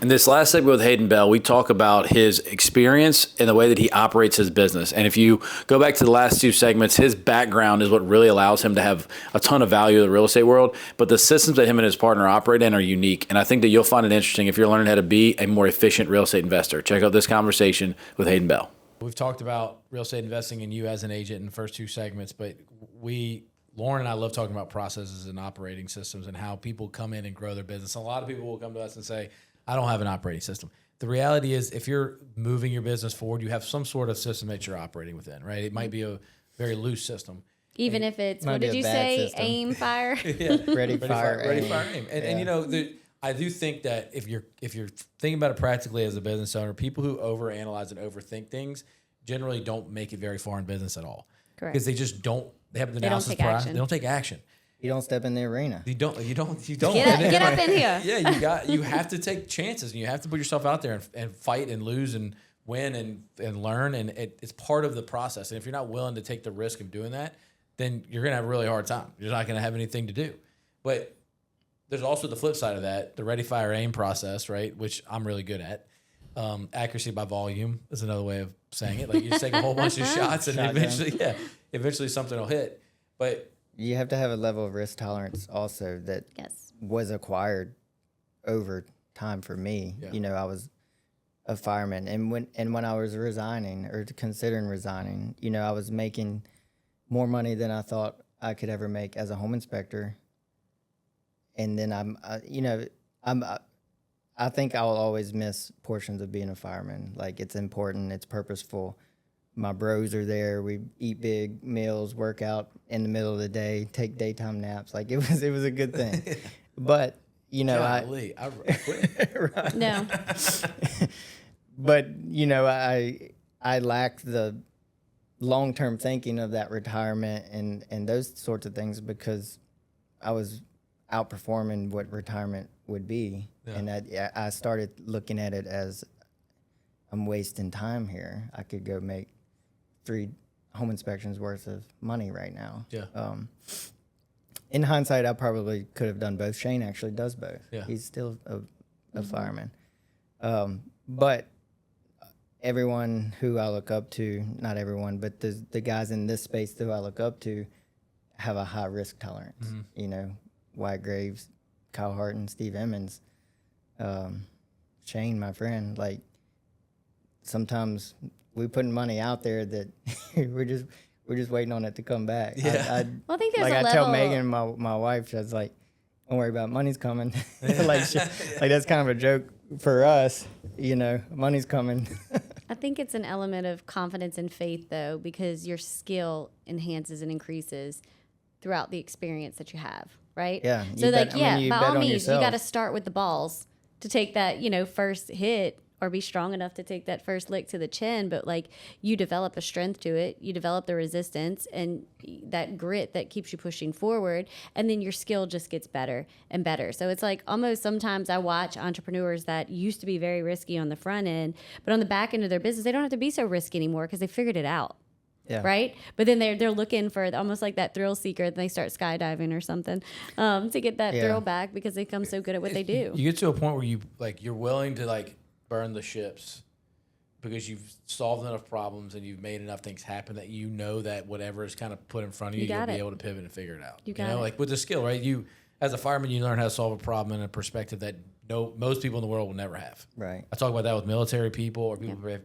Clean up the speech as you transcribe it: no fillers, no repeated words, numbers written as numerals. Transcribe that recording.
In this last segment with Hayden Bell, we talk about his experience and the way that he operates his business. And if you go back to the last two segments, his background is what really allows him to have a ton of value in the real estate world. But the systems that him and his partner operate in are unique. And I think that you'll find it interesting if you're learning how to be a more efficient real estate investor. Check out this conversation with Hayden Bell. We've talked about real estate investing and you as an agent in the first two segments, but Lauren and I love talking about processes and operating systems and how people come in and grow their business. A lot of people will come to us and say, I don't have an operating system. The reality is if you're moving your business forward, you have some sort of system that you're operating within, right? It might be a very loose system. Even if it's, what did you say? System. Aim, fire? Yeah. Ready, fire, aim. And you know, I do think that if you're thinking about it practically as a business owner, people who overanalyze and overthink things generally don't make it very far in business at all. Correct. Because they just don't. They have the analysis paralysis. They don't take action. You don't step in the arena. You don't. Get up in here. Yeah, you have to take chances and you have to put yourself out there and fight and lose and win and learn. And it's part of the process. And if you're not willing to take the risk of doing that, then you're going to have a really hard time. You're not going to have anything to do. But there's also the flip side of that, the ready, fire, aim process, right? Which I'm really good at. Accuracy by volume is another way of saying it. Like you just take a whole bunch of shots and eventually something will hit. But you have to have a level of risk tolerance also that was acquired over time for me. Yeah. You know, I was a fireman, and when I was resigning or considering resigning, you know, I was making more money than I thought I could ever make as a home inspector. And then I think I'll always miss portions of being a fireman. Like, it's important, it's purposeful. My bros are there. We eat big meals, work out in the middle of the day, take daytime naps. Like, it was a good thing. But, you know, I quit. Right. No. But, you know, I lacked the long-term thinking of that retirement and those sorts of things because I was outperforming what retirement would be. Yeah. And I started looking at it as I'm wasting time here. I could go make 3 home inspections worth of money right now. Yeah. In hindsight, I probably could have done both. Shane actually does both. Yeah. He's still a fireman. But everyone who I look up to, not everyone, but the guys in this space who I look up to have a high risk tolerance. Mm-hmm. You know, Wyatt Graves, Kyle Harton, Steve Emmons, Shane, my friend. Like, sometimes we putting money out there that we're just waiting on it to come back. Yeah. I think there's I tell Megan, my wife, she's like, don't worry about it, money's coming. like that's kind of a joke for us, you know, money's coming. I think it's an element of confidence and faith, though, because your skill enhances and increases throughout the experience that you have, right? Yeah. So by all means, yourself. you got to start with the balls to take that, you know, first hit or be strong enough to take that first lick to the chin. But like, you develop a strength to it, you develop the resistance and that grit that keeps you pushing forward. And then your skill just gets better and better. So it's like almost sometimes I watch entrepreneurs that used to be very risky on the front end, but on the back end of their business, they don't have to be so risky anymore because they figured it out. Yeah. Right. But then they're looking for almost like that thrill seeker and they start skydiving or something to get that thrill back because they become so good at what they do. You get to a point where you're willing to burn the ships because you've solved enough problems and you've made enough things happen that you know that whatever is kind of put in front of you'll be able to pivot and figure it out. You know, like with the skill, right? You as a fireman, you learn how to solve a problem in a perspective that most people in the world will never have. Right. I talk about that with military people or people who have